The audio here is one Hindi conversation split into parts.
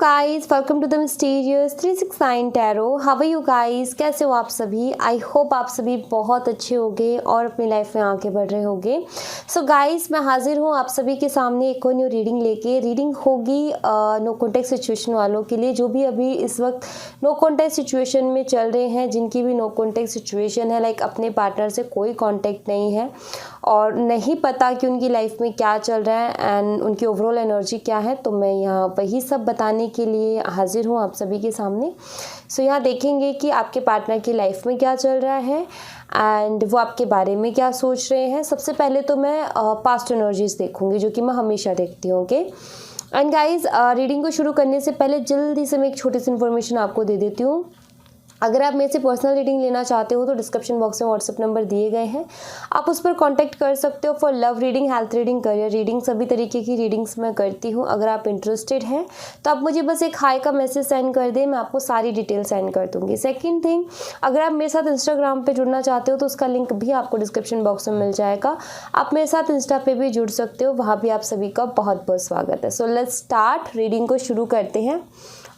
Guys, welcome to the mysterious 369 tarot. How are you guys? कैसे हो आप सभी? आई होप आप सभी बहुत अच्छे होंगे और अपनी लाइफ में आगे बढ़ रहे होंगे। सो गाइस, मैं हाजिर हूँ आप सभी के सामने एक और न्यू रीडिंग लेके। रीडिंग होगी नो कॉन्टेक्ट सिचुएशन वालों के लिए, जो भी अभी इस वक्त नो कॉन्टेक्ट सिचुएशन में चल रहे हैं, जिनकी भी नो कॉन्टेक्ट सिचुएशन है, लाइक अपने पार्टनर से कोई कॉन्टेक्ट नहीं है और नहीं पता कि उनकी लाइफ में क्या चल रहा है एंड उनकी ओवरऑल एनर्जी क्या है। तो मैं यहाँ वही सब बताने के लिए हाजिर हूँ आप सभी के सामने। सो यहाँ देखेंगे कि आपके पार्टनर की लाइफ में क्या चल रहा है एंड वो आपके बारे में क्या सोच रहे हैं। सबसे पहले तो मैं पास्ट एनर्जीज देखूंगी, जो कि मैं हमेशा देखती हूँ। ओके एंड गाइज, रीडिंग को शुरू करने से पहले जल्दी से मैं एक छोटी सी इन्फॉर्मेशन आपको दे देती हूँ। अगर आप मेरे से पर्सनल रीडिंग लेना चाहते हो तो डिस्क्रिप्शन बॉक्स में व्हाट्सएप नंबर दिए गए हैं, आप उस पर कांटेक्ट कर सकते हो for love reading, health reading, career reading, सभी तरीके की रीडिंग्स मैं करती हूँ। अगर आप इंटरेस्टेड हैं तो आप मुझे बस एक हाई का मैसेज सेंड कर दें, मैं आपको सारी डिटेल सेंड कर दूँगी। सेकेंड थिंग, अगर आप मेरे साथ इंस्टाग्राम पर जुड़ना चाहते हो तो उसका लिंक भी आपको डिस्क्रिप्शन बॉक्स में मिल जाएगा। आप मेरे साथ इंस्टा पे भी जुड़ सकते हो, वहाँ भी आप सभी का बहुत बहुत स्वागत है। सो लेट्स स्टार्ट, रीडिंग को शुरू करते हैं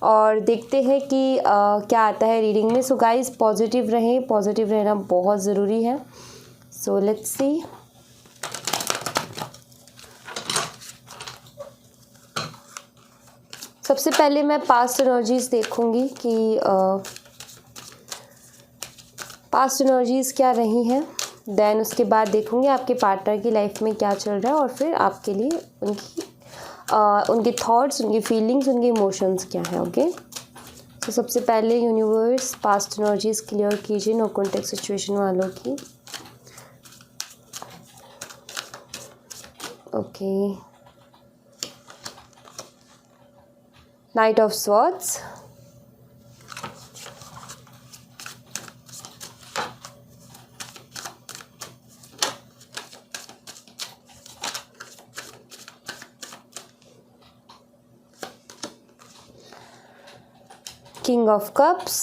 और देखते हैं कि क्या आता है रीडिंग में। सो गाइस, पॉजिटिव रहें, पॉजिटिव रहना बहुत ज़रूरी है। So let's see. सबसे पहले मैं पास्ट एनर्जीज देखूंगी कि पास्ट एनर्जीज क्या रही हैं, देन उसके बाद देखूंगी आपके पार्टनर की लाइफ में क्या चल रहा है और फिर आपके लिए उनके थॉट्स, उनकी फीलिंग्स, उनके इमोशंस क्या हैं। ओके, तो सबसे पहले यूनिवर्स पास्ट एनर्जीज क्लियर कीजिए नो कॉन्टेक्ट सिचुएशन वालों की। Okay, night of swords, King of Cups,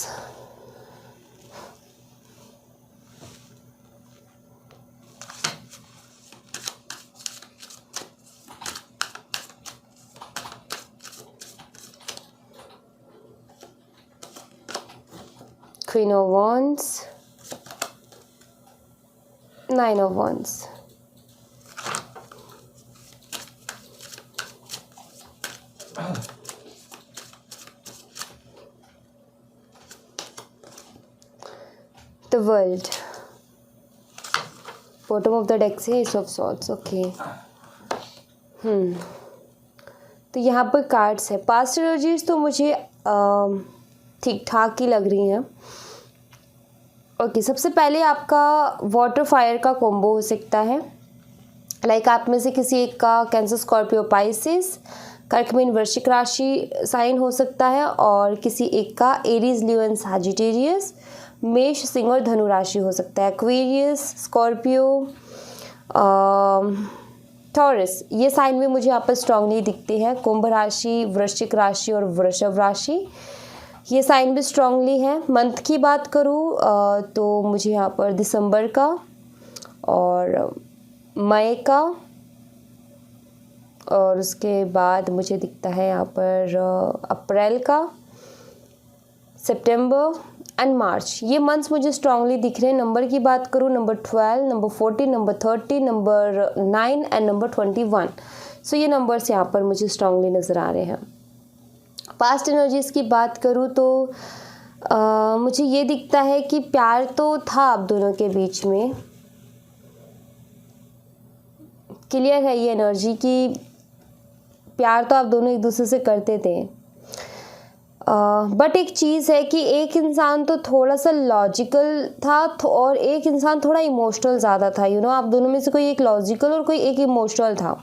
Queen of Wands, Nine of Wands, The World, bottom of the deck से एस ऑफ सॉर्ड्स। ओके, तो यहाँ पर कार्ड्स है। पास्ट एनर्जीज तो मुझे ठीक ठाक ही लग रही हैं। ओके, सबसे पहले आपका वाटर फायर का कॉम्बो हो सकता है, लाइक आप में से किसी एक का कैंसर, स्कॉर्पियो, पाइसिस, कर्क मीन वृश्चिक राशि साइन हो सकता है और किसी एक का एरीज, लियो एंड सैजिटेरियस, मेष, सिंह और धनु राशि हो सकता है। एक्वेरियस, स्कॉर्पियो, टॉरस, ये साइन भी मुझे यहाँ पर स्ट्रांगली दिखते हैं। कुंभ राशि, वृश्चिक राशि और वृषभ राशि, ये साइन भी स्ट्रांगली है। मंथ की बात करूँ तो मुझे यहाँ पर दिसंबर का और मई का और उसके बाद मुझे दिखता है यहाँ पर अप्रैल का, सितंबर एंड मार्च, ये मंथ्स मुझे स्ट्रांगली दिख रहे हैं। नंबर की बात करूँ, number 12, number 14, number 30, number 9 and number 21। सो ये नंबर्स यहाँ पर मुझे स्ट्रांगली नज़र आ रहे हैं। पास्ट एनर्जीज की बात करूँ तो मुझे ये दिखता है कि प्यार तो था आप दोनों के बीच में, क्लियर है ये एनर्जी कि प्यार तो आप दोनों एक दूसरे से करते थे। बट एक चीज़ है कि एक इंसान तो थोड़ा सा लॉजिकल था और एक इंसान थोड़ा इमोशनल ज़्यादा था। आप दोनों में से कोई एक लॉजिकल और कोई एक इमोशनल था।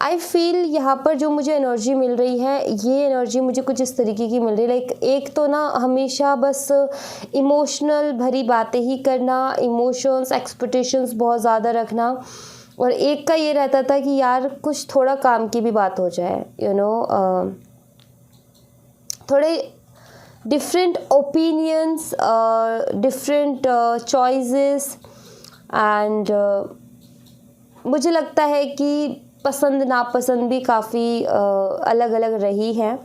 आई फील यहाँ पर जो मुझे एनर्जी मिल रही है, ये एनर्जी मुझे कुछ इस तरीके की मिल रही है, लाइक एक तो ना हमेशा बस इमोशनल भरी बातें ही करना, इमोशंस, एक्सपेक्टेशंस बहुत ज़्यादा रखना, और एक का ये रहता था कि यार कुछ थोड़ा काम की भी बात हो जाए। थोड़े different opinions, different choices and मुझे लगता है कि पसंद नापसंद भी काफ़ी अलग अलग रही है।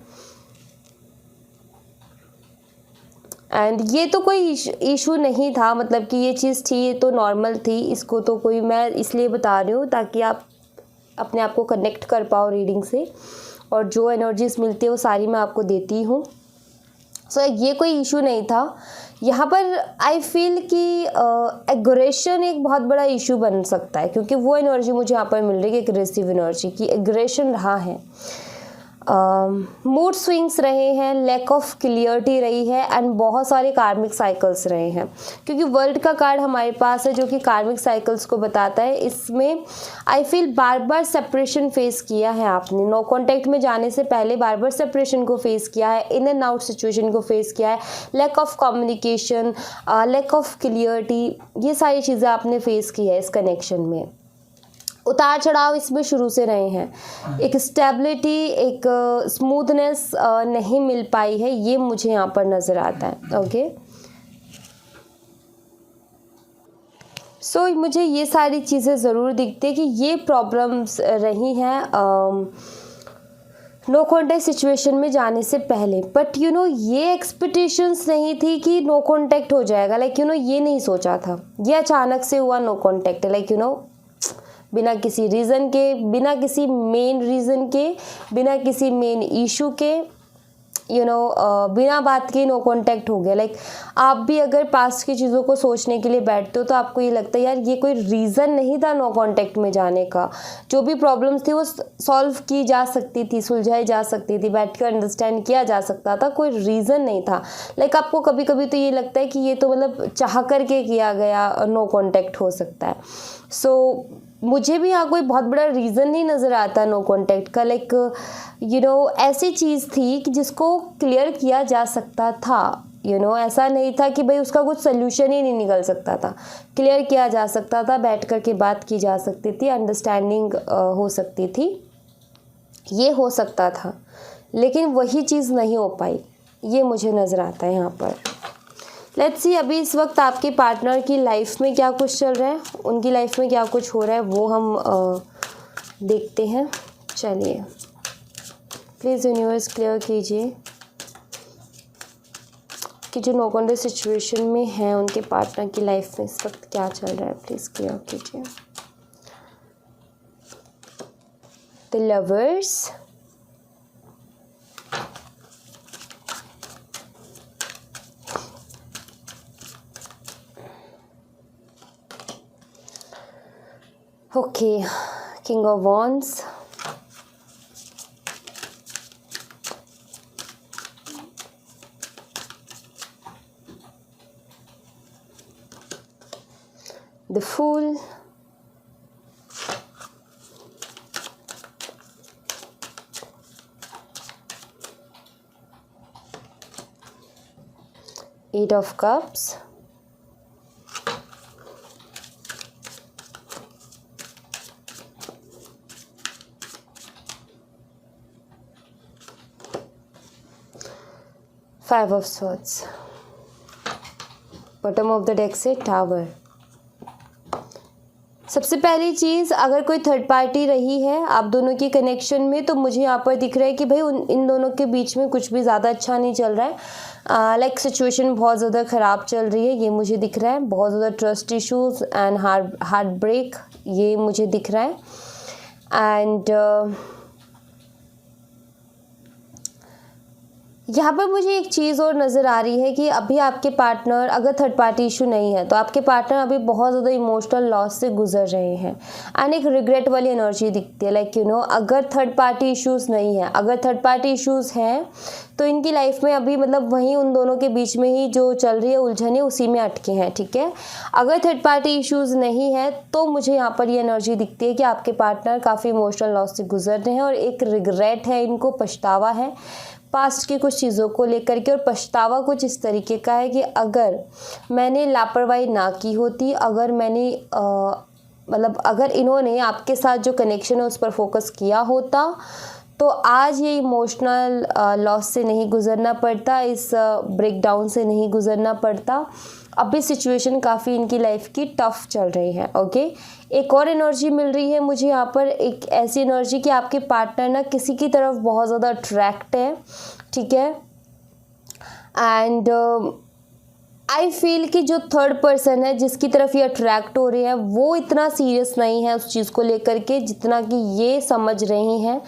एंड ये तो कोई इशू नहीं था, मतलब कि ये चीज़ थी, ये तो नॉर्मल थी, इसको तो कोई, मैं इसलिए बता रही हूँ ताकि आप अपने आप को कनेक्ट कर पाओ रीडिंग से, और जो एनर्जीज मिलती है वो सारी मैं आपको देती हूँ। सो ये कोई इशू नहीं था यहाँ पर। आई फील कि एग्रेशन एक बहुत बड़ा इशू बन सकता है, क्योंकि वो एनर्जी मुझे यहाँ पर मिल रही है, एग्रेसिव एनर्जी की, एग्रेशन रहा है, मूड स्विंग्स रहे हैं, लैक ऑफ क्लियरिटी रही है, एंड बहुत सारे कार्मिक साइकिल्स रहे हैं, क्योंकि वर्ल्ड का कार्ड हमारे पास है जो कि कार्मिक साइकिल्स को बताता है। इसमें I feel bar bar separation face किया है आपने, नो कॉन्टैक्ट में जाने से पहले बार बार सेपरेशन को फेस किया है, इन एंड आउट सिचुएशन को फेस किया है, lack of communication, lack of clarity, ये सारी चीज़ें आपने फेस की है इस कनेक्शन में। उतार चढ़ाव इसमें शुरू से रहे हैं, एक स्टेबिलिटी, एक स्मूथनेस नहीं मिल पाई है, ये मुझे यहाँ पर नज़र आता है। ओके, सो मुझे ये सारी चीज़ें ज़रूर दिखती है कि ये प्रॉब्लम्स रही हैं नो कॉन्टैक्ट सिचुएशन में जाने से पहले। बट ये एक्सपेक्टेशंस नहीं थी कि नो कॉन्टैक्ट हो जाएगा, लाइक ये नहीं सोचा था, ये अचानक से हुआ नो कॉन्टैक्ट, लाइक बिना किसी रीज़न के, बिना किसी मेन रीज़न के, बिना किसी मेन इशू के, बिना बात के नो कॉन्टैक्ट हो गया। लाइक आप भी अगर पास्ट की चीज़ों को सोचने के लिए बैठते हो तो आपको ये लगता है यार ये कोई रीज़न नहीं था नो कॉन्टैक्ट में जाने का, जो भी प्रॉब्लम्स थी वो सॉल्व की जा सकती थी, सुलझाई जा सकती थी, बैठ कर अंडरस्टैंड किया जा सकता था, कोई रीज़न नहीं था। लाइक आपको कभी कभी तो ये लगता है कि ये तो मतलब चाह करके किया गया नो कॉन्टैक्ट हो सकता है। सो मुझे भी यहाँ कोई बहुत बड़ा रीज़न नहीं नज़र आता नो कॉन्टैक्ट का। लाइक ऐसी चीज़ थी कि जिसको क्लियर किया जा सकता था, ऐसा नहीं था कि भाई उसका कुछ सोल्यूशन ही नहीं निकल सकता था, क्लियर किया जा सकता था, बैठ कर के बात की जा सकती थी, अंडरस्टैंडिंग हो सकती थी, ये हो सकता था, लेकिन वही चीज़ नहीं हो पाई, ये मुझे नज़र आता है यहाँ पर। लेट्स सी अभी इस वक्त आपके पार्टनर की लाइफ में क्या कुछ चल रहा है, उनकी लाइफ में क्या कुछ हो रहा है, वो हम देखते हैं। चलिए प्लीज़ यूनिवर्स क्लियर कीजिए कि जो नो कॉन्टैक्ट सिचुएशन में है उनके पार्टनर की लाइफ में इस वक्त क्या चल रहा है, प्लीज़ क्लियर कीजिए। The lovers, okay, King of Wands, the Fool, Eight of Cups, Five of Swords, bottom of the deck से टावर। सबसे पहली चीज़, अगर कोई थर्ड पार्टी रही है आप दोनों की कनेक्शन में, तो मुझे यहाँ पर दिख रहा है कि भाई इन दोनों के बीच में कुछ भी ज़्यादा अच्छा नहीं चल रहा है। लाइक सिचुएशन बहुत ज़्यादा ख़राब चल रही है, ये मुझे दिख रहा है। बहुत ज़्यादा trust issues and heartbreak, ये मुझे दिख रहा है। एंड यहाँ पर मुझे एक चीज़ और नज़र आ रही है कि अभी आपके पार्टनर, अगर थर्ड पार्टी इशू नहीं है तो आपके पार्टनर अभी बहुत ज़्यादा इमोशनल लॉस से गुजर रहे हैं, एंड एक रिग्रेट वाली एनर्जी दिखती है। लाइक अगर थर्ड पार्टी इश्यूज़ नहीं है, अगर थर्ड पार्टी इश्यूज़ हैं तो इनकी लाइफ में अभी मतलब वहीं उन दोनों के बीच में ही जो चल रही है उलझन है, उसी में अटके हैं, ठीक है। अगर थर्ड पार्टी इश्यूज़ नहीं है तो मुझे यहाँ पर ये एनर्जी दिखती है कि आपके पार्टनर काफ़ी इमोशनल लॉस से गुजर रहे हैं, और एक रिग्रेट है, इनको पछतावा है पास्ट की कुछ चीज़ों को लेकर के। और पछतावा कुछ इस तरीके का है कि अगर मैंने लापरवाही ना की होती, अगर मैंने मतलब अगर इन्होंने आपके साथ जो कनेक्शन है उस पर फोकस किया होता, तो आज ये इमोशनल लॉस से नहीं गुज़रना पड़ता, इस ब्रेकडाउन से नहीं गुज़रना पड़ता। अभी सिचुएशन काफ़ी इनकी लाइफ की टफ चल रही है। ओके, एक और एनर्जी मिल रही है मुझे यहाँ पर, एक ऐसी एनर्जी कि आपके पार्टनर ना किसी की तरफ बहुत ज़्यादा अट्रैक्ट है, ठीक है। एंड आई फील कि जो थर्ड पर्सन है जिसकी तरफ ये अट्रैक्ट हो रहे हैं वो इतना सीरियस नहीं है उस चीज़ को लेकर के जितना कि ये समझ रहे हैं।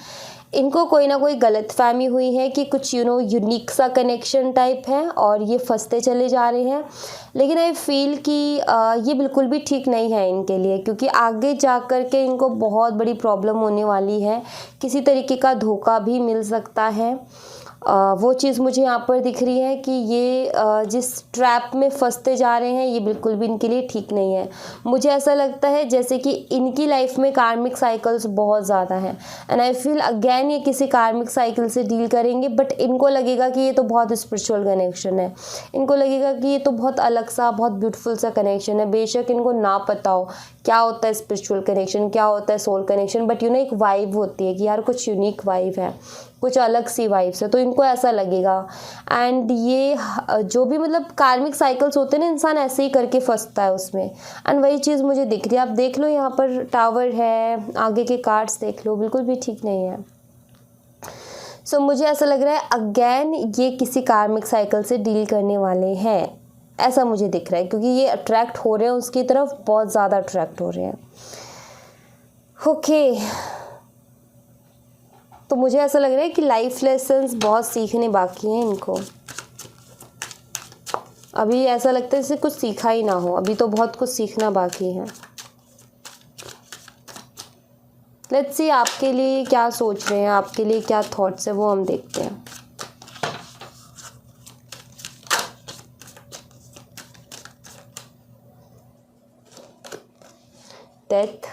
इनको कोई ना कोई गलतफहमी हुई है कि कुछ यूनिक सा कनेक्शन टाइप है और ये फंसते चले जा रहे हैं। लेकिन आई फील कि ये बिल्कुल भी ठीक नहीं है इनके लिए, क्योंकि आगे जा कर के इनको बहुत बड़ी प्रॉब्लम होने वाली है। किसी तरीके का धोखा भी मिल सकता है। वो चीज़ मुझे यहाँ पर दिख रही है कि ये जिस ट्रैप में फंसते जा रहे हैं ये बिल्कुल भी इनके लिए ठीक नहीं है। मुझे ऐसा लगता है जैसे कि इनकी लाइफ में कार्मिक साइकिल्स बहुत ज़्यादा हैं एंड आई फील अगेन ये किसी कार्मिक साइकिल से डील करेंगे, बट इनको लगेगा कि ये तो बहुत स्पिरिचुअल कनेक्शन है। इनको लगेगा कि ये तो बहुत अलग सा, बहुत ब्यूटीफुल सा कनेक्शन है। बेशक इनको ना पता हो क्या होता है स्पिरिचुअल कनेक्शन, क्या होता है सोल कनेक्शन, बट एक वाइब होती है कि यार कुछ यूनिक वाइब है, कुछ अलग सी वाइब्स है, तो इनको ऐसा लगेगा। एंड ये जो भी मतलब कार्मिक साइकिल्स होते हैं ना, इंसान ऐसे ही करके फंसता है उसमें। एंड वही चीज़ मुझे दिख रही है। आप देख लो यहाँ पर टावर है, आगे के कार्ड्स देख लो, बिल्कुल भी ठीक नहीं है। सो मुझे ऐसा लग रहा है अगेन ये किसी कार्मिक साइकिल से डील करने वाले हैं, ऐसा मुझे दिख रहा है, क्योंकि ये अट्रैक्ट हो रहे हैं उसकी तरफ, बहुत ज़्यादा अट्रैक्ट हो रहे हैं। ओके, तो मुझे ऐसा लग रहा है कि लाइफ लेसन्स बहुत सीखने बाकी हैं इनको। अभी ऐसा लगता है जैसे कुछ सीखा ही ना हो, अभी तो बहुत कुछ सीखना बाकी है। लेट्स सी आपके लिए क्या सोच रहे हैं, आपके लिए क्या थॉट्स है, वो हम देखते हैं। Death,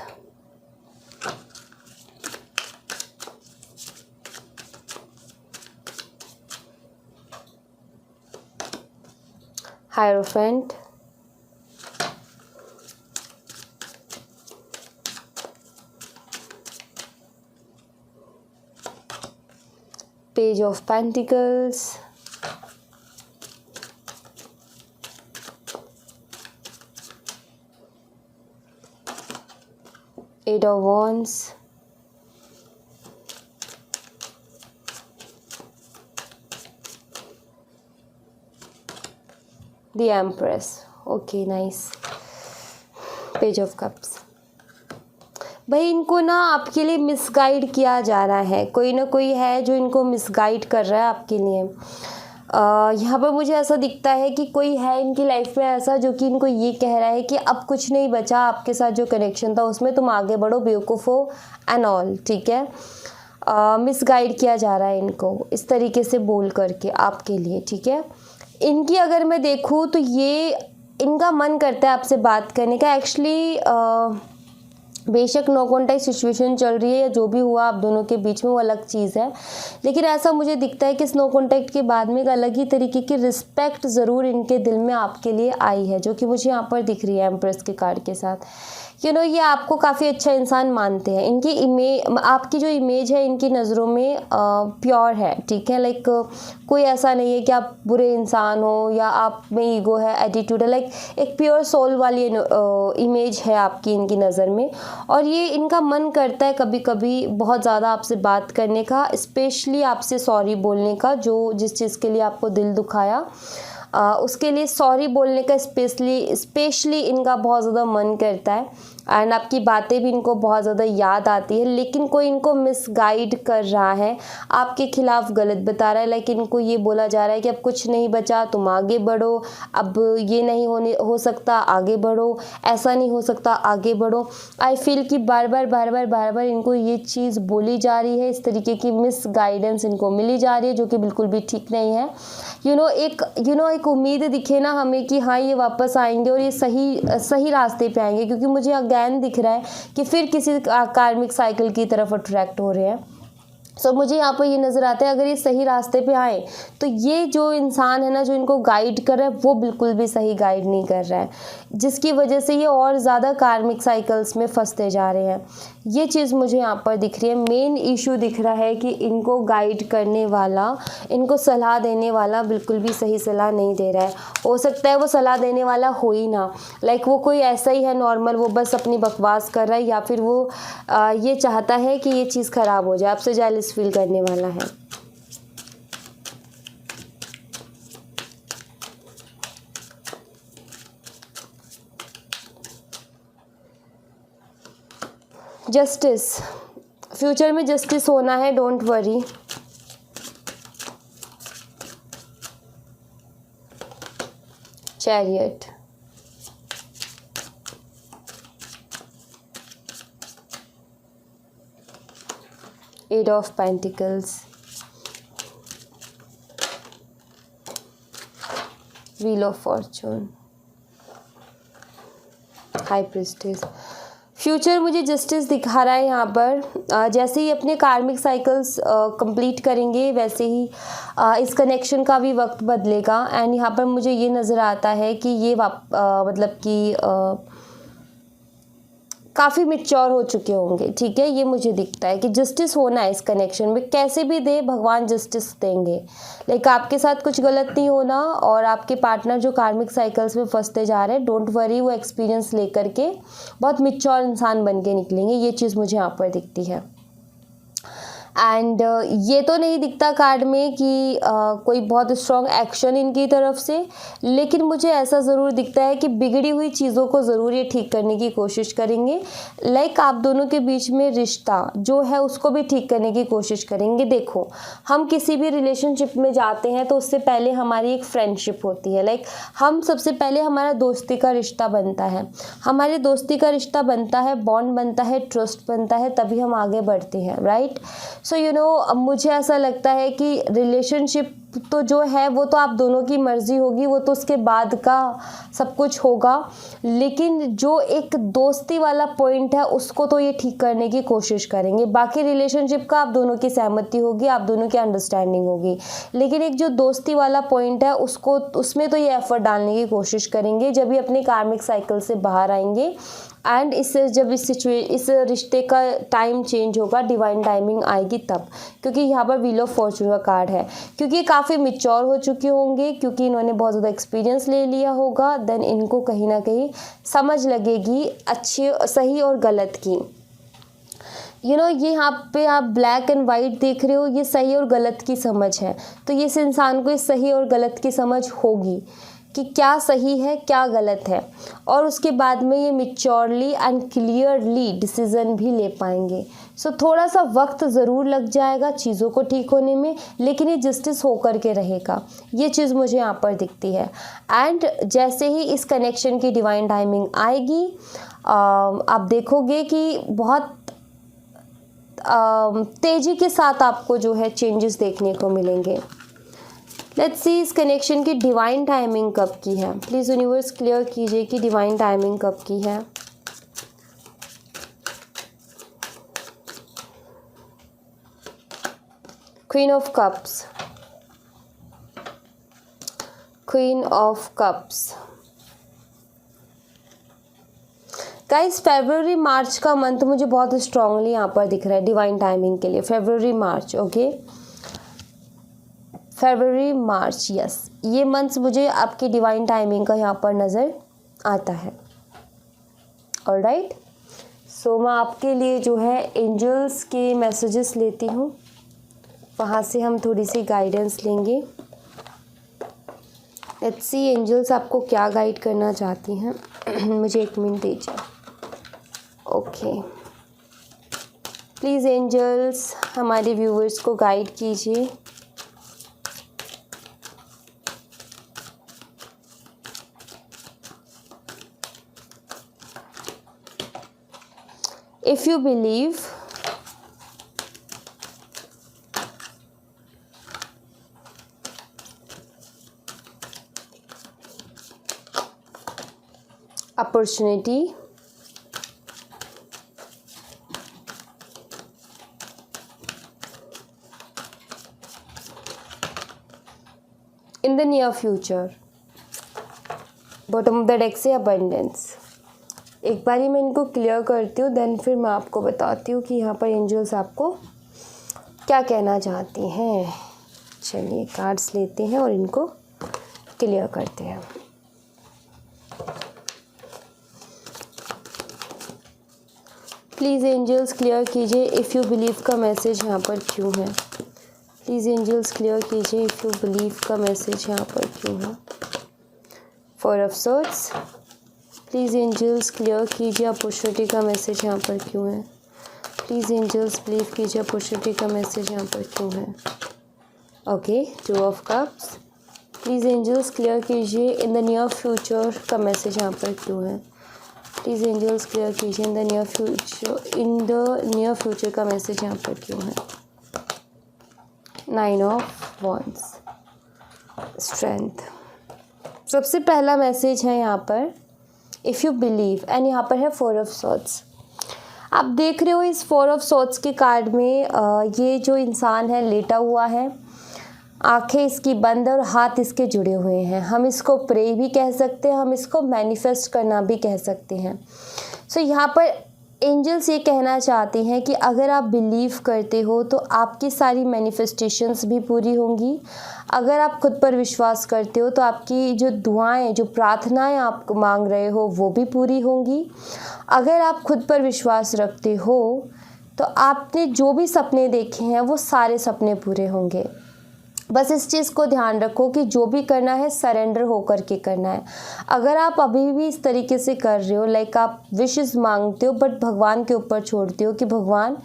hierophant, page of pentacles, eight of wands, the empress. Okay nice, page of cups. भाई इनको ना आपके लिए मिसगाइड किया जा रहा है, कोई ना कोई है जो इनको मिसगाइड कर रहा है आपके लिए। यहाँ पर मुझे ऐसा दिखता है कि कोई है इनकी लाइफ में ऐसा जो कि इनको ये कह रहा है कि अब कुछ नहीं बचा, आपके साथ जो कनेक्शन था उसमें तुम आगे बढ़ो, बेवकूफ़ हो एंड ऑल, ठीक है। मिसगाइड किया जा रहा है इनको इस तरीके से बोल करके आपके लिए, ठीक है। इनकी अगर मैं देखूँ तो ये इनका मन करता है आपसे बात करने का। एक्चुअली बेशक नो कॉन्टैक्ट सिचुएशन चल रही है या जो भी हुआ आप दोनों के बीच में वो अलग चीज़ है, लेकिन ऐसा मुझे दिखता है कि इस नो कॉन्टैक्ट के बाद में एक अलग ही तरीके की रिस्पेक्ट ज़रूर इनके दिल में आपके लिए आई है, जो कि मुझे यहाँ पर दिख रही है एम्प्रेस के कार्ड के साथ। ये आपको काफ़ी अच्छा इंसान मानते हैं। इनकी आपकी जो इमेज है इनकी नज़रों में प्योर है, ठीक है। लाइक कोई ऐसा नहीं है कि आप बुरे इंसान हो या आप में ईगो है, एटीट्यूड है। लाइक एक प्योर सोल वाली इमेज है आपकी इनकी नज़र में, और ये इनका मन करता है कभी कभी बहुत ज़्यादा आपसे बात करने का, स्पेशली आपसे सॉरी बोलने का, जो जिस चीज़ के लिए आपको दिल दुखाया उसके लिए सॉरी बोलने का स्पेशली इनका बहुत ज़्यादा मन करता है। एंड आपकी बातें भी इनको बहुत ज़्यादा याद आती है, लेकिन कोई इनको मिसगाइड कर रहा है, आपके खिलाफ गलत बता रहा है। लाइक इनको ये बोला जा रहा है कि अब कुछ नहीं बचा, तुम आगे बढ़ो, अब ये नहीं हो सकता, आगे बढ़ो, ऐसा नहीं हो सकता, आगे बढ़ो। आई फील कि बार बार इनको ये चीज़ बोली जा रही है, इस तरीके की मिसगाइडेंस इनको मिली जा रही है, जो कि बिल्कुल भी ठीक नहीं है। एक उम्मीद दिखे ना हमें कि हाँ ये वापस आएंगे और ये सही रास्ते पे आएंगे, क्योंकि मुझे अगेन दिख रहा है कि फिर किसी कार्मिक साइकिल की तरफ अट्रैक्ट हो रहे हैं। सो मुझे यहाँ पर ये नज़र आता है अगर ये सही रास्ते पे आए तो ये जो इंसान है ना जो इनको गाइड कर रहा है वो बिल्कुल भी सही गाइड नहीं कर रहा है, जिसकी वजह से ये और ज़्यादा कार्मिक साइकिल्स में फंसते जा रहे हैं। ये चीज़ मुझे यहाँ पर दिख रही है। मेन इशू दिख रहा है कि इनको गाइड करने वाला, इनको सलाह देने वाला बिल्कुल भी सही सलाह नहीं दे रहा है। हो सकता है वो सलाह देने वाला हो ही ना, लाइक वो कोई ऐसा ही है नॉर्मल, वो बस अपनी बकवास कर रहा है, या फिर वो ये चाहता है कि ये चीज़ ख़राब हो जाए, आपसे जेलस फील करने वाला है। जस्टिस, फ्यूचर में जस्टिस होना है, don't worry. Chariot, eight of pentacles, wheel of fortune, high priestess. Future मुझे जस्टिस दिखा रहा है यहाँ पर। जैसे ही अपने कार्मिक साइकिल्स कंप्लीट करेंगे वैसे ही इस कनेक्शन का भी वक्त बदलेगा। एंड यहाँ पर मुझे ये नज़र आता है कि ये मतलब कि काफ़ी मैच्योर हो चुके होंगे, ठीक है। ये मुझे दिखता है कि जस्टिस होना है इस कनेक्शन में, कैसे भी दे भगवान जस्टिस देंगे। लाइक आपके साथ कुछ गलत नहीं होना, और आपके पार्टनर जो कार्मिक साइकिल्स में फंसते जा रहे हैं, डोंट वरी, वो एक्सपीरियंस लेकर के बहुत मैच्योर इंसान बन के निकलेंगे। ये चीज़ मुझे यहाँ पर दिखती है। एंड ये तो नहीं दिखता कार्ड में कि कोई बहुत स्ट्रॉन्ग एक्शन इनकी तरफ से, लेकिन मुझे ऐसा ज़रूर दिखता है कि बिगड़ी हुई चीज़ों को ज़रूर ये ठीक करने की कोशिश करेंगे। लाइक आप दोनों के बीच में रिश्ता जो है उसको भी ठीक करने की कोशिश करेंगे। देखो, हम किसी भी रिलेशनशिप में जाते हैं तो उससे पहले हमारी एक फ्रेंडशिप होती है। लाइक हम सबसे पहले हमारा दोस्ती का रिश्ता बनता है, हमारे दोस्ती का रिश्ता बनता है, बॉन्ड बनता है, ट्रस्ट बनता है, तभी हम आगे बढ़ते हैं, राइट। सो यू नो, मुझे ऐसा लगता है कि रिलेशनशिप तो जो है वो तो आप दोनों की मर्ज़ी होगी, वो तो उसके बाद का सब कुछ होगा, लेकिन जो एक दोस्ती वाला पॉइंट है उसको तो ये ठीक करने की कोशिश करेंगे। बाकी रिलेशनशिप का आप दोनों की सहमति होगी, आप दोनों की अंडरस्टैंडिंग होगी, लेकिन एक जो दोस्ती वाला पॉइंट है उसको, उसमें तो ये एफर्ट डालने की कोशिश करेंगे जब ये अपने कार्मिक साइकिल से बाहर आएंगे। एंड इससे जब इस रिश्ते का टाइम चेंज होगा, डिवाइन टाइमिंग आएगी तब, क्योंकि यहाँ पर व्हील ऑफ फॉर्चून का कार्ड है, क्योंकि ये काफ़ी मैच्योर हो चुके होंगे, क्योंकि इन्होंने बहुत ज़्यादा एक्सपीरियंस ले लिया होगा। देन इनको कहीं ना कहीं समझ लगेगी अच्छी, सही और गलत की। यू नो, ये यहाँ पे आप ब्लैक एंड वाइट देख रहे हो, ये सही और गलत की समझ है। तो ये इस इंसान को इस सही और गलत की समझ होगी कि क्या सही है क्या गलत है, और उसके बाद में ये मैच्योरली एंड क्लियरली डिसीज़न भी ले पाएंगे। सो थोड़ा सा वक्त ज़रूर लग जाएगा चीज़ों को ठीक होने में, लेकिन ये जस्टिस होकर के रहेगा, ये चीज़ मुझे यहाँ पर दिखती है। एंड जैसे ही इस कनेक्शन की डिवाइन टाइमिंग आएगी, आप देखोगे कि बहुत तेज़ी के साथ आपको जो है चेंजेस देखने को मिलेंगे। लेट्स सी इस कनेक्शन की डिवाइन टाइमिंग कब की है। प्लीज़ यूनिवर्स क्लियर कीजिए कि डिवाइन टाइमिंग कब की है। Queen of cups, queen of cups. Guys, फरवरी मार्च का मंथ मुझे बहुत स्ट्रांगली यहाँ पर दिख रहा है डिवाइन टाइमिंग के लिए। फरवरी मार्च, ओके, फरवरी मार्च, यस, ये मंथ्स मुझे आपकी डिवाइन टाइमिंग का यहाँ पर नज़र आता है। ऑलराइट, सो मैं आपके लिए जो है एंजल्स के मैसेजेस लेती हूँ, वहाँ से हम थोड़ी सी गाइडेंस लेंगे। लेट्स सी एंजल्स आपको क्या गाइड करना चाहती हैं। मुझे एक मिनट दीजिए। ओके, प्लीज़ एंजल्स हमारे व्यूवर्स को गाइड कीजिए। If you believe, opportunity, in the near future, bottom of the deck से abundance। एक बारी मैं इनको क्लियर करती हूँ, देन फिर मैं आपको बताती हूँ कि यहाँ पर एंजल्स आपको क्या कहना चाहती हैं। चलिए कार्ड्स लेते हैं और इनको क्लियर करते हैं। प्लीज़ एंजल्स क्लियर कीजिए इफ़ यू बिलीव का मैसेज यहाँ पर क्यों है। प्लीज़ एंजल्स क्लियर कीजिए इफ़ यू बिलीव का मैसेज यहाँ पर क्यों है। Four of swords, please angels clear कीजिए अपॉर्चुनिटी का मैसेज यहाँ पर क्यों है। प्लीज़ एंजल्स बिलीव कीजिए अपॉर्चुनिटी का मैसेज यहाँ पर क्यों है। Okay, 2 of cups. Please angels clear कीजिए इन द नियर फ्यूचर का मैसेज यहाँ पर क्यों है। प्लीज़ एंजल्स क्लियर कीजिए इन द नियर फ्यूचर का मैसेज यहाँ पर क्यों है। 9 ऑफ वॉन्ड्स, स्ट्रेंथ। सबसे पहला मैसेज है यहाँ पर इफ़ यू बिलीव, एंड यहाँ पर है 4 ऑफ सॉर्ड्स। आप देख रहे हो इस 4 ऑफ सॉर्ड्स के कार्ड में ये जो इंसान है लेटा हुआ है, आंखें इसकी बंद और हाथ इसके जुड़े हुए हैं। हम इसको प्रे भी कह सकते हैं, हम इसको मैनिफेस्ट करना भी कह सकते हैं। सो यहाँ पर एंजल्स ये कहना चाहते हैं कि अगर आप बिलीव करते हो तो आपकी सारी मैनिफेस्टेशंस भी पूरी होंगी। अगर आप खुद पर विश्वास करते हो तो आपकी जो दुआएं, जो प्रार्थनाएं आप मांग रहे हो वो भी पूरी होंगी। अगर आप खुद पर विश्वास रखते हो तो आपने जो भी सपने देखे हैं वो सारे सपने पूरे होंगे। बस इस चीज़ को ध्यान रखो कि जो भी करना है सरेंडर होकर के करना है। अगर आप अभी भी इस तरीके से कर रहे हो, लाइक आप विशेस मांगते हो बट भगवान के ऊपर छोड़ते हो कि भगवान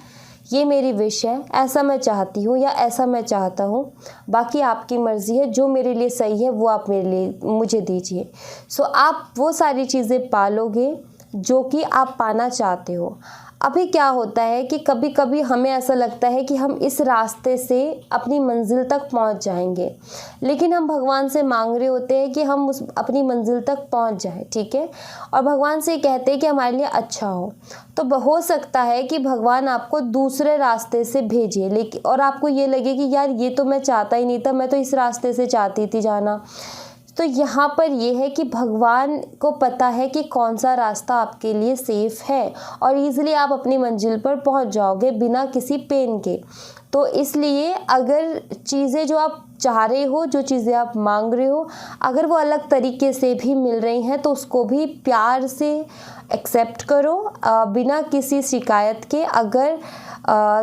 ये मेरी विश है, ऐसा मैं चाहती हूँ या ऐसा मैं चाहता हूँ, बाकी आपकी मर्ज़ी है, जो मेरे लिए सही है वो आप मेरे लिए मुझे दीजिए। सो आप वो सारी चीज़ें पालोगे जो कि आप पाना चाहते हो। अभी क्या होता है कि कभी कभी हमें ऐसा लगता है कि हम इस रास्ते से अपनी मंजिल तक पहुंच जाएंगे, लेकिन हम भगवान से मांग रहे होते हैं कि हम उस अपनी मंजिल तक पहुंच जाएं, ठीक है, और भगवान से कहते हैं कि हमारे लिए अच्छा हो। तो हो सकता है कि भगवान आपको दूसरे रास्ते से भेजे, लेकिन और आपको ये लगे कि यार ये तो मैं चाहता ही नहीं था, मैं तो इस रास्ते से चाहती थी जाना। तो यहाँ पर ये है कि भगवान को पता है कि कौन सा रास्ता आपके लिए सेफ़ है और ईज़िली आप अपनी मंजिल पर पहुँच जाओगे बिना किसी पेन के। तो इसलिए अगर चीज़ें जो आप चाह रहे हो, जो चीज़ें आप मांग रहे हो, अगर वो अलग तरीके से भी मिल रही हैं तो उसको भी प्यार से एक्सेप्ट करो बिना किसी शिकायत के। अगर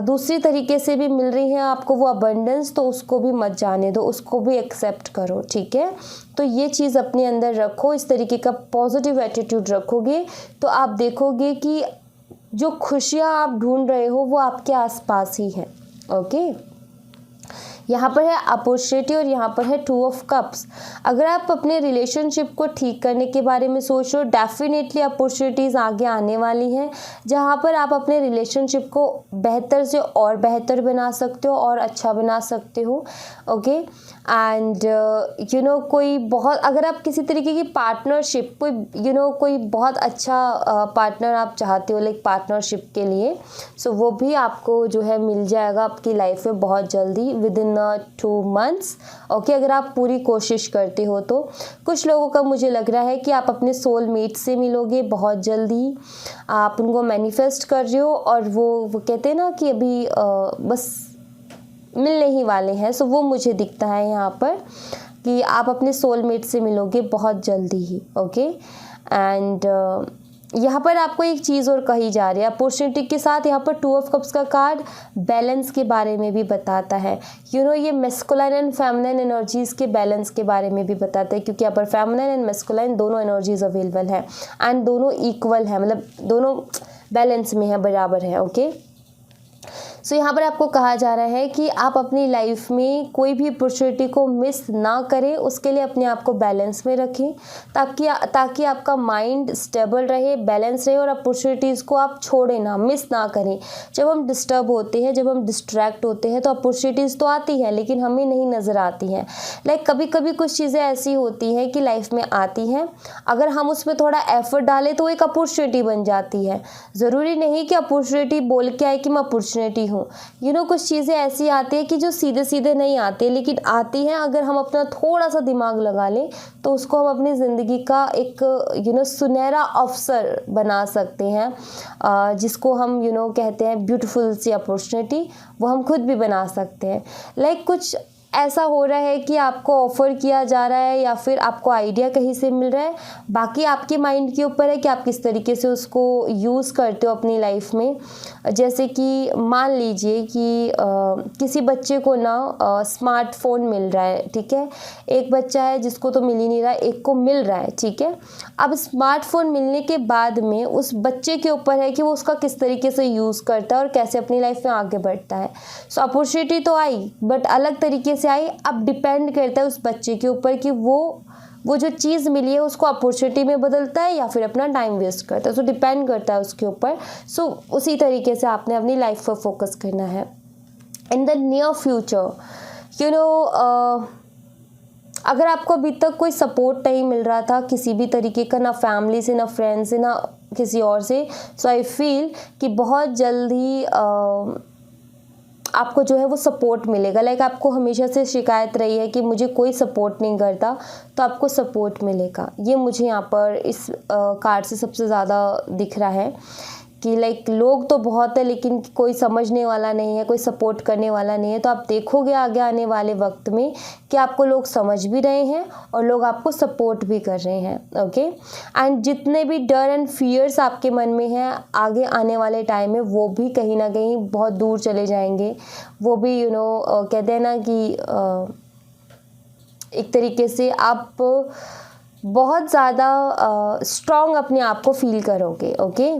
दूसरी तरीके से भी मिल रही है आपको वो अबंडेंस, तो उसको भी मत जाने दो, उसको भी एक्सेप्ट करो, ठीक है। तो ये चीज़ अपने अंदर रखो, इस तरीके का पॉजिटिव एटीट्यूड रखोगे तो आप देखोगे कि जो खुशियाँ आप ढूंढ रहे हो वो आपके आसपास ही है। ओके, यहाँ पर है अपॉर्चुनिटी और यहाँ पर है 2 ऑफ कप्स। अगर आप अपने रिलेशनशिप को ठीक करने के बारे में सोच रहे हो, डेफिनेटली अपॉर्चुनिटीज़ आगे आने वाली हैं जहाँ पर आप अपने रिलेशनशिप को बेहतर से और बेहतर बना सकते हो और अच्छा बना सकते हो। ओके, एंड कोई बहुत, अगर आप किसी तरीके की पार्टनरशिप, कोई बहुत अच्छा पार्टनर आप चाहते हो लाइक पार्टनरशिप के लिए, सो वो भी आपको जो है मिल जाएगा आपकी लाइफ में बहुत जल्दी, विद इन 2 मंथ्स। ओके, अगर आप पूरी कोशिश करते हो तो। कुछ लोगों का मुझे लग रहा है कि आप अपने सोलमेट से मिलोगे बहुत जल्दी, आप उनको मैनिफेस्ट कर रहे हो और वो कहते हैं ना कि अभी बस मिलने ही वाले हैं। सो वो मुझे दिखता है यहाँ पर कि आप अपने सोलमेट से मिलोगे बहुत जल्दी ही। ओके, एंड यहाँ पर आपको एक चीज़ और कही जा रही है अपॉर्चुनिटी के साथ। यहाँ पर 2 ऑफ कप्स का कार्ड बैलेंस के बारे में भी बताता है। ये मैस्कुलाइन एंड फेमिनिन एनर्जीज़ के बैलेंस के बारे में भी बताता है, क्योंकि यहाँ पर फेमिनिन एंड मैस्कुलाइन दोनों एनर्जीज अवेलेबल है एंड दोनों इक्वल है, मतलब दोनों बैलेंस में है, बराबर है। ओके, सो यहाँ पर आपको कहा जा रहा है कि आप अपनी लाइफ में कोई भी अपॉर्चुनिटी को मिस ना करें, उसके लिए अपने आप को बैलेंस में रखें ताकि आपका माइंड स्टेबल रहे, बैलेंस रहे और अपॉर्चुनिटीज़ को आप छोड़ें ना, मिस ना करें। जब हम डिस्टर्ब होते हैं, जब हम डिस्ट्रैक्ट होते हैं तो अपॉर्चुनिटीज़ तो आती हैं लेकिन हमें नहीं नज़र आती हैं। लाइक कभी कभी कुछ चीज़ें ऐसी होती हैं कि लाइफ में आती हैं, अगर हम उसमें थोड़ा एफर्ट डालें तो एक अपॉर्चुनिटी बन जाती है। ज़रूरी नहीं कि अपॉर्चुनिटी बोल के आए कि मैं अपॉर्चुनिटी हूँ। कुछ चीज़ें ऐसी आती है कि जो सीधे सीधे नहीं आती लेकिन आती हैं। अगर हम अपना थोड़ा सा दिमाग लगा लें तो उसको हम अपनी ज़िंदगी का एक सुनहरा अवसर बना सकते हैं, जिसको हम कहते हैं ब्यूटीफुल सी अपॉर्चुनिटी, वो हम खुद भी बना सकते हैं। लाइक कुछ ऐसा हो रहा है कि आपको ऑफ़र किया जा रहा है या फिर आपको आइडिया कहीं से मिल रहा है, बाकी आपके माइंड के ऊपर है कि आप किस तरीके से उसको यूज़ करते हो अपनी लाइफ में। जैसे कि मान लीजिए कि किसी बच्चे को ना स्मार्टफोन मिल रहा है, ठीक है। एक बच्चा है जिसको तो मिल ही नहीं रहा, एक को मिल रहा है, ठीक है। अब स्मार्टफोन मिलने के बाद में उस बच्चे के ऊपर है कि वो उसका किस तरीके से यूज़ करता है और कैसे अपनी लाइफ में आगे बढ़ता है। सो अपॉर्चुनिटी तो आई बट अलग तरीके से आई। अब डिपेंड करता है उस बच्चे के ऊपर कि वो जो चीज़ मिली है उसको अपॉर्चुनिटी में बदलता है या फिर अपना टाइम वेस्ट करता है। सो डिपेंड करता है उसके ऊपर। सो उसी तरीके से आपने अपनी लाइफ पर फोकस करना है। इन the near future you know, अगर आपको अभी तक कोई सपोर्ट नहीं मिल रहा था किसी भी तरीके का, ना फैमिली से, ना फ्रेंड से, ना किसी और से, सो आई फील कि बहुत जल्दी आपको जो है वो सपोर्ट मिलेगा। लाइक आपको हमेशा से शिकायत रही है कि मुझे कोई सपोर्ट नहीं करता, तो आपको सपोर्ट मिलेगा। ये मुझे यहाँ पर इस कार्ड से सबसे ज़्यादा दिख रहा है कि लाइक लोग तो बहुत है लेकिन कोई समझने वाला नहीं है, कोई सपोर्ट करने वाला नहीं है। तो आप देखोगे आगे आने वाले वक्त में कि आपको लोग समझ भी रहे हैं और लोग आपको सपोर्ट भी कर रहे हैं। ओके, एंड जितने भी डर एंड फियर्स आपके मन में हैं आगे आने वाले टाइम में, वो भी कहीं ना कहीं बहुत दूर चले जाएंगे। वो भी कहते हैं ना कि एक तरीके से आप बहुत ज़्यादा स्ट्रॉन्ग अपने आप को फील करोगे। ओके,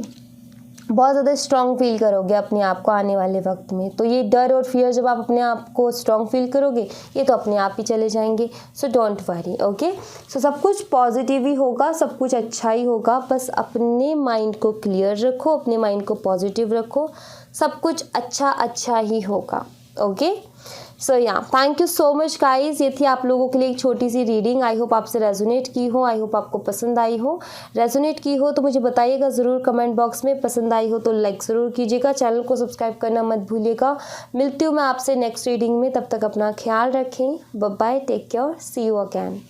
बहुत ज़्यादा स्ट्रॉन्ग फील करोगे अपने आप को आने वाले वक्त में। तो ये डर और फियर जब आप अपने आप को स्ट्रॉन्ग फील करोगे, ये तो अपने आप ही चले जाएंगे। So don't worry. ओके, सो सब कुछ पॉजिटिव ही होगा, सब कुछ अच्छा ही होगा। बस अपने माइंड को क्लियर रखो, अपने माइंड को पॉजिटिव रखो, सब कुछ अच्छा ही होगा। ओके, सो या thank you so much guys. ये थी आप लोगों के लिए एक छोटी सी रीडिंग। आई होप आपसे रेजोनेट की हो, आई होप आपको पसंद आई हो। रेजोनेट की हो तो मुझे बताइएगा ज़रूर कमेंट बॉक्स में। पसंद आई हो तो लाइक ज़रूर कीजिएगा, चैनल को सब्सक्राइब करना मत भूलिएगा। मिलती हूँ मैं आपसे नेक्स्ट रीडिंग में, तब तक अपना ख्याल रखें। Bye bye, take care, see you again.